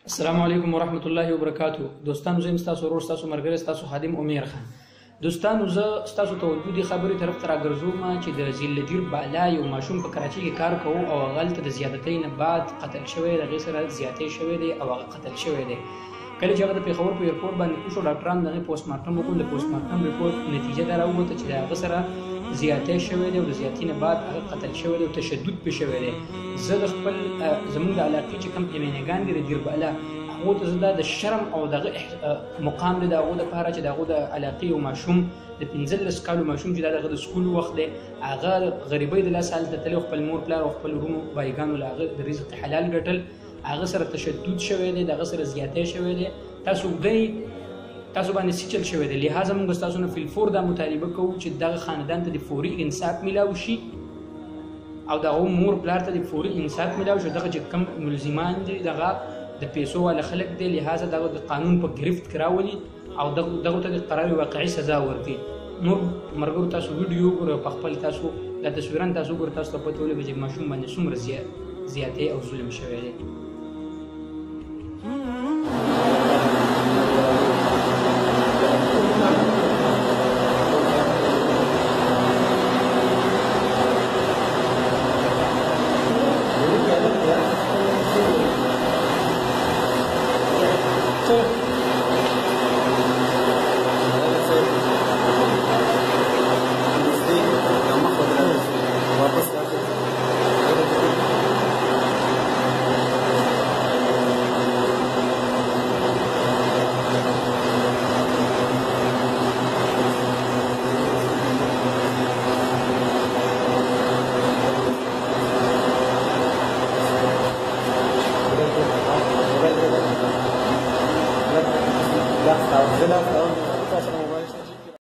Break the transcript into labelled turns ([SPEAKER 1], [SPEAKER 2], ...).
[SPEAKER 1] السلام علیکم ورحمت الله وبرکاتو. دوستانو زه تاسو ورور تاسو مرګره تاسو خادم عمر خان. دوستانو زه تاسو ته ودودي خبرې طرف ته راګرځوم چې د زیادتی بالا یو ماشوم په کراچي کې کار کوي او غلط د زیادتی نه بعد قتل شوی د غیر سره زیاتې شوی دی او قتل شوی دی. کله چې هغه د پیښور په ایرپورټ باندې کوشو ډاکټران دغه پوسټ مارټم وکړ، د پوسټ مارټم ریپورت نتیجه دا راووته چې هغه سره زیاتې شوی دی او د زیاتې نه بعد هغه قتل شوی دی او تشدد په شوی دی. زه د خپل زمونږ د علاقې چې کوم ایمنګان دي د بالا هغه ته زه د شرم او دغه مقام دی د هغه لپاره چې دغه د علاقې او ماشوم د 15 کالو ماشوم چې دغه د سکول وخت دی هغه غریبۍ د لاس حالت تل خپل مور پلار او خپل رومو بایګانو لاغه د رزق حلال ګټل هغه سره تشدد شوی دی، دغه سره زیاتې شوی دی. تاسو باندې سچل شوی دی. لہذا موږ تاسو نه فل فور دا مطالبه کوو چې دغه خاندان ته د فوري انصاف ملاوي شي او دغه مور پلار ته د فوري انصاف ملاوي شي. دغه چې کم ملزمان دي دغه د پیسو والا خلک دی، لہذا دغه د قانون په گرفت کراولي او دغه ته د قرار واقعي سزا ورکړي. نور مرګور تاسو ویډیو ګورئ په خپل تاسو د تصویران تاسو ګورئ تاسو ته پته ولګي چې ماشوم باندې څومره زیاتې او ظلم شوی دی.